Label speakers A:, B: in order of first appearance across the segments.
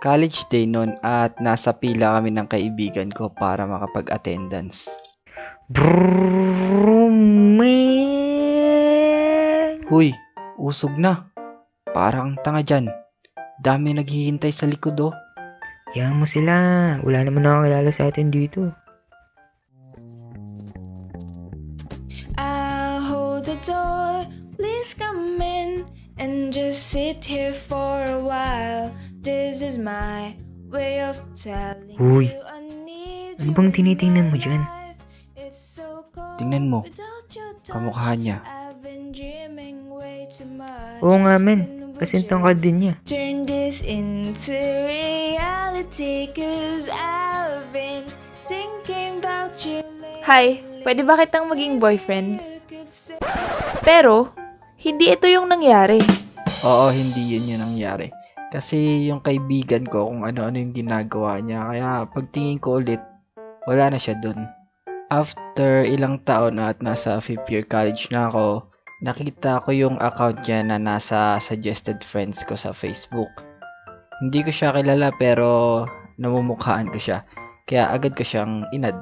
A: College day nun at nasa pila kami ng kaibigan ko para makapag-attendance. Huy, usog na. Parang tanga dyan. Dami naghihintay sa likod oh.
B: Hayaan mo sila. Wala naman nakakilala sa atin dito.
C: I'll hold the door, please come in and just sit here for a while. This is my way of telling
B: Uy,
C: you I need
B: ano
C: you
B: bang
C: in
B: tinitingnan
C: my
B: mo dyan?
C: life. It's so cold
A: Tingnan mo,
C: without your touch.
A: kamukha niya.
C: I've been dreaming way too much.
B: Oo nga men,
C: Can we
B: kasi tangkad
C: just
B: din niya.
C: turn this into reality? 'Cause I've been thinking about you lately.
D: Hi, pwede ba kitang maging boyfriend? Pero, hindi ito yung nangyari.
A: Oo, hindi yun yung nangyari. Kasi yung kaibigan ko kung ano-ano yung ginagawa niya. Kaya pagtingin ko ulit, wala na siya dun. After ilang taon at nasa 5th year college na ako, nakita ko yung account niya na nasa suggested friends ko sa Facebook. Hindi ko siya kilala pero namumukhaan ko siya. Kaya agad ko siyang inad.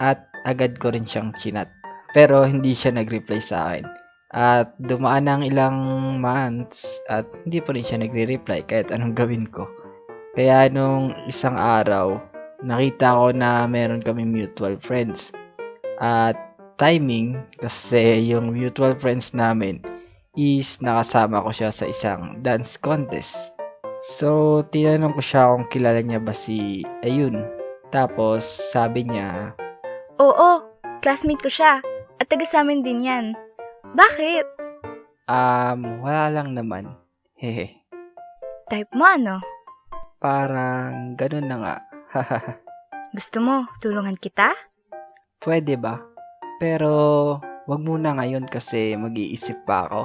A: At agad ko rin siyang chinat. Pero hindi siya nag-reply sa akin. At dumaan ng ilang months at hindi pa rin siya nagre-reply kahit anong gawin ko. Kaya nung isang araw, nakita ko na meron kami mutual friends. At timing, kasi yung mutual friends namin is nakasama ko siya sa isang dance contest. So, tinanong ko siya kung kilala niya ba si Ayun. Tapos, sabi niya,
E: Oo, classmate ko siya. At taga sa amin din yan. Bakit?
A: wala lang naman. Hehe.
E: Type mo ano?
A: Parang ganun na nga.
E: Gusto mo, tulungan kita?
A: Pwede ba? Pero, wag muna ngayon kasi mag-iisip pa ako.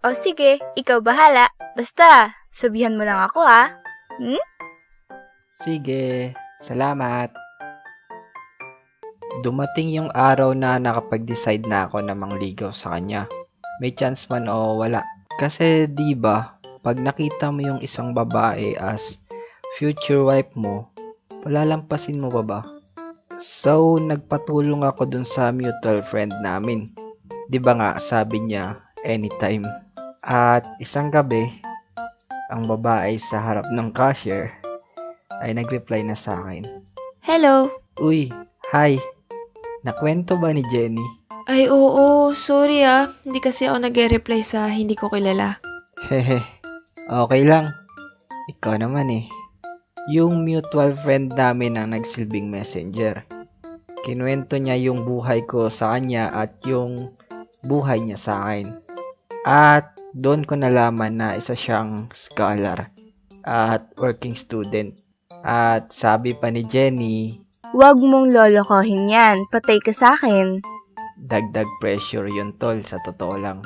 E: O sige, ikaw bahala. Basta, sabihan mo lang ako ha.
A: Sige, salamat. Dumating yung araw na nakapag-decide na ako na mangligaw sa kanya. May chance man o wala. Kasi 'di ba, pag nakita mo yung isang babae as future wife mo, palalampasin mo pa ba? So, nagpatulong ako dun sa mutual friend namin. 'Di ba nga, sabi niya, anytime. At isang gabi, ang babae sa harap ng cashier ay nag-reply na sa akin.
D: Hello.
A: Uy, hi. Nakwento ba ni Jenny?
D: Ay, oo. Sorry ah. Hindi kasi ako nag-reply sa hindi ko kilala.
A: Hehe. Okay lang. Ikaw naman eh. Yung mutual friend namin ang nagsilbing messenger. Kinuwento niya yung buhay ko sa kanya at yung buhay niya sa akin. At doon ko nalaman na isa siyang scholar at working student. At sabi pa ni Jenny,
E: Huwag mong lolokohin yan. Patay ka sa akin.
A: dagdag pressure yun tol, sa totoo lang.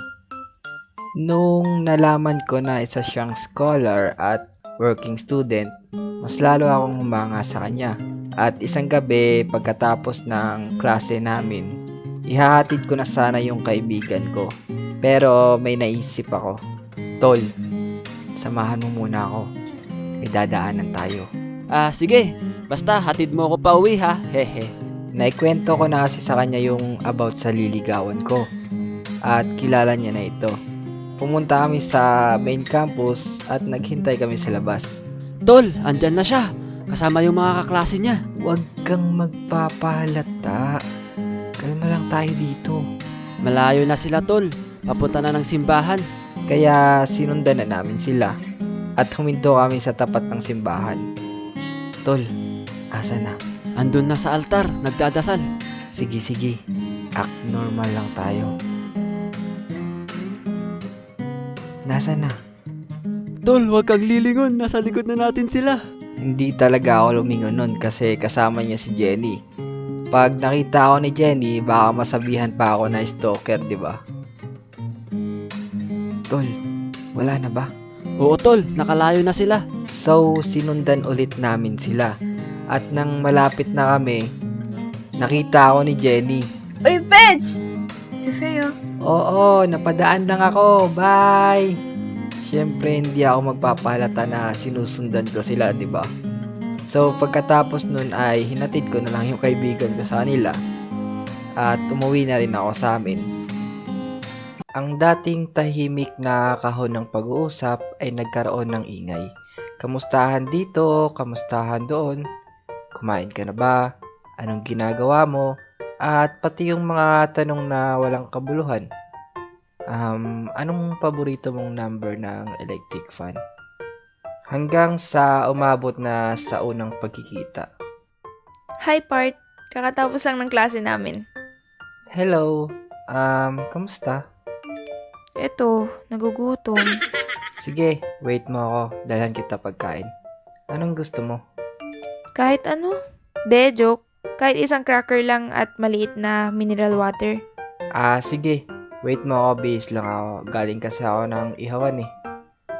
A: Nung nalaman ko na isa siyang scholar at working student, mas lalo akong humanga sa kanya. At isang gabi pagkatapos ng klase namin, ihahatid ko na sana yung kaibigan ko. Pero may naisip ako. Tol, samahan mo muna ako. May dadaanan tayo.
F: Sige. Basta hatid mo ako pa uwi ha. Hehe.
A: Naikwento ko na kasi sa kanya yung about sa liligawan ko. At kilala niya na ito. Pumunta kami sa main campus at naghintay kami sa labas.
F: Tol, andyan na siya. Kasama yung mga kaklase niya.
A: Huwag kang magpapahalata. Kalma lang tayo dito.
F: Malayo na sila tol. Papunta na ng simbahan.
A: Kaya sinundan na namin sila. At huminto kami sa tapat ng simbahan. Tol, asa na?
F: Andun na sa altar, nagdadasal.
A: Sige. Act normal lang tayo. Nasa na?
F: Tol, huwag kang lilingon. Nasa likod na natin sila.
A: Hindi talaga ako lumingon nun kasi kasama niya si Jenny. Pag nakita ako ni Jenny, baka masabihan pa ako na stalker, di ba? Tol, wala na ba?
F: Oo tol, nakalayo na sila.
A: So, sinundan ulit namin sila. At nang malapit na kami, nakita ako ni Jenny.
E: Uy, Pedge! Si Feo.
A: Oo, napadaan lang ako. Bye! syempre hindi ako magpapahalata na sinusundan ko sila, di ba? So, pagkatapos nun ay hinatid ko na lang yung kaibigan ko sa kanila at umuwi na rin ako sa amin. Ang dating tahimik na kahon ng pag-uusap ay nagkaroon ng ingay. Kamustahan dito, kamustahan doon, kumain ka na ba, anong ginagawa mo, at pati yung mga tanong na walang kabuluhan. Anong paborito mong number ng electric fan? Hanggang sa umabot na sa unang pagkikita.
D: Hi, Part. Kakatapos lang ng klase namin.
A: Hello, kamusta?
D: Eto, nagugutom.
A: Sige, wait mo ako, dalhan kita pagkain. Anong gusto mo?
D: Kahit ano? De, joke. Kahit isang cracker lang at maliit na mineral water.
A: Sige, wait mo ako, base lang ako. Galing kasi ako ng ihawan eh.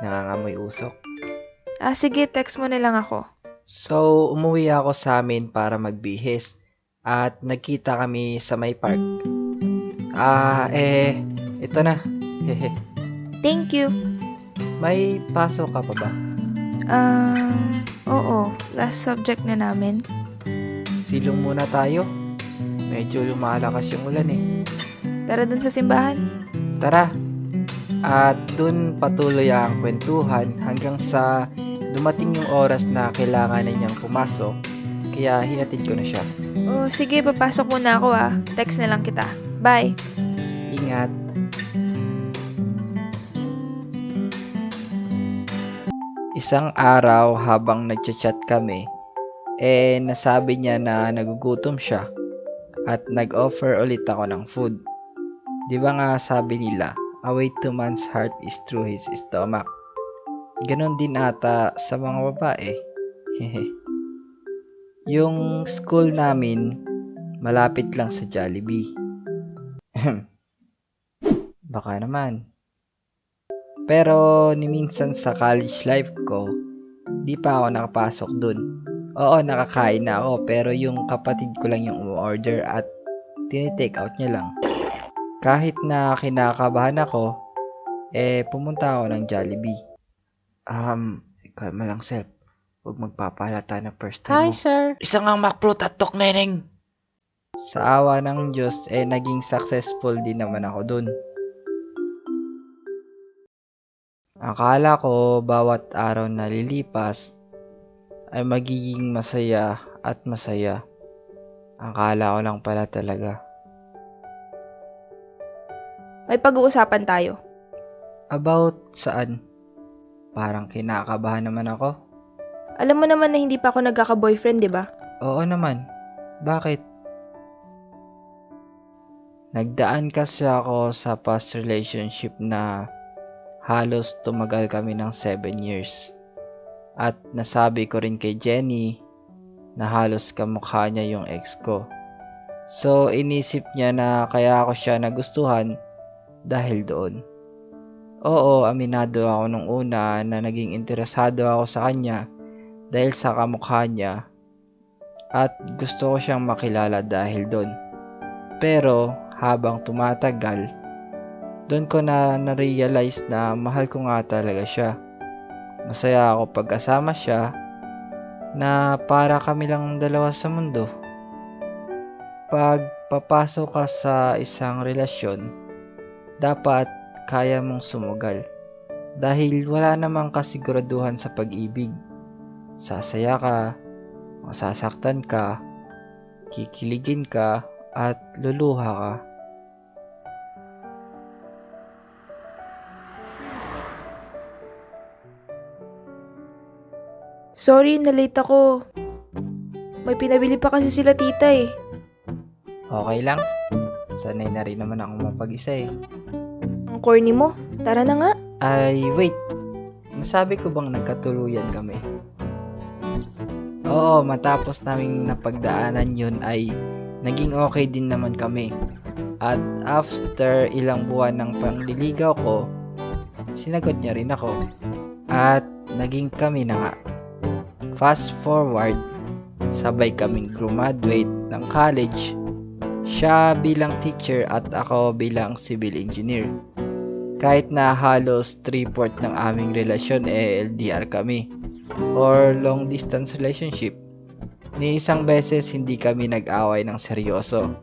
A: Nangangamoy usok.
D: Sige, text mo na lang ako.
A: So, umuwi ako sa amin para magbihis at nagkita kami sa may park. Ito na. Hehe.
D: Thank you.
A: May pasok ka pa ba?
D: Oo. Last subject na namin.
A: Silong muna tayo. Medyo lumalakas yung ulan eh.
D: Tara dun sa simbahan.
A: Tara. At dun patuloy ang kwentuhan hanggang sa dumating yung oras na kailangan na niyang pumasok. Kaya hinatid ko na siya.
D: Sige, papasok muna ako Text na lang kita. Bye.
A: Ingat. Isang araw habang nagchat-chat kami, nasabi niya na nagugutom siya at nag-offer ulit ako ng food. Di ba nga sabi nila, a way to man's heart is through his stomach. Ganon din ata sa mga babae. Yung school namin, malapit lang sa Jollibee. Baka naman. Pero ni minsan sa college life ko, di pa ako nakapasok dun. Oo, nakakain na ako pero yung kapatid ko lang yung order at tinitake out niya lang. Kahit na kinakabahan ako, pumunta ako ng Jollibee. Kalma lang, self. Huwag magpapalata na first time mo.
G: Hi, sir.
A: Isang ang McFloat at tok, neneng. Sa awa ng Diyos, naging successful din naman ako dun. Akala ko bawat araw na lilipas ay magiging masaya at masaya. Akala ko lang pala talaga.
D: May pag-uusapan tayo.
A: About saan? Parang kinakabahan naman ako.
D: Alam mo naman na hindi pa ako nagkaka-boyfriend, di ba?
A: Oo naman. Bakit? Nagdaan kasi ako sa past relationship na halos tumagal kami ng 7 years. At nasabi ko rin kay Jenny na halos kamukha niya yung ex ko. So inisip niya na kaya ako siya nagustuhan dahil doon. Oo, aminado ako nung una na naging interesado ako sa kanya dahil sa kamukha niya at gusto ko siyang makilala dahil doon. Pero habang tumatagal, doon ko na na-realize na mahal ko nga talaga siya. Masaya ako pag kasama siya na para kami lang dalawa sa mundo. Pag papasok ka sa isang relasyon, dapat kaya mong sumugal. Dahil wala namang kasiguraduhan sa pag-ibig. Sasaya ka, masasaktan ka, kikiligin ka, at luluha ka.
D: Sorry, na-late ako. May pinabili pa kasi sila tita eh.
A: Okay lang. Sanay na rin naman ako mapag-isa eh.
D: Ang corny mo. Tara na nga.
A: Ay, wait. Nasabi ko bang nagkatuluyan kami? Oo, matapos naming napagdaanan yun ay naging okay din naman kami. At after ilang buwan ng pangliligaw ko, sinagot niya rin ako. At naging kami na nga. Fast forward, sabay kaming graduate ng college. Siya bilang teacher at ako bilang civil engineer. Kahit na halos 3/4 ng aming relasyon LDR kami or long distance relationship. Ni isang beses hindi kami nag-away ng seryoso.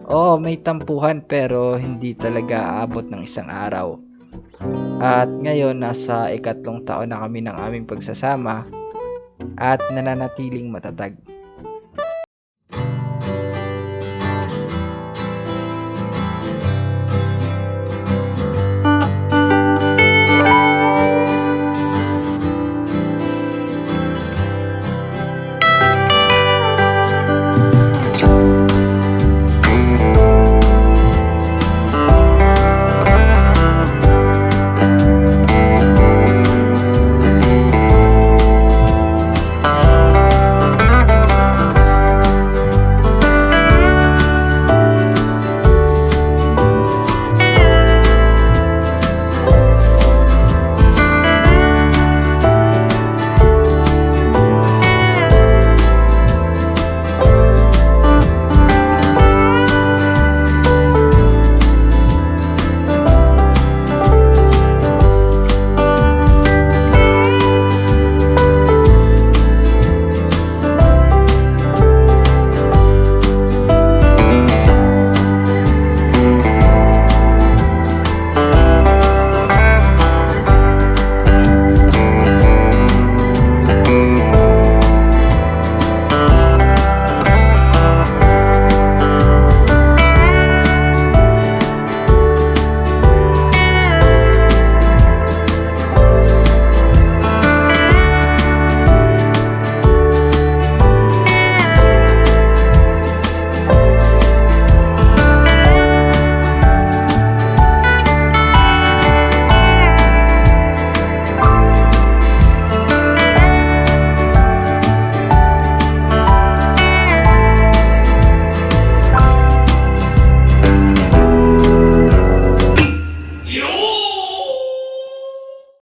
A: Oo, may tampuhan pero hindi talaga aabot ng isang araw. At ngayon nasa 3 taon na kami ng aming pagsasama at nananatiling matatag.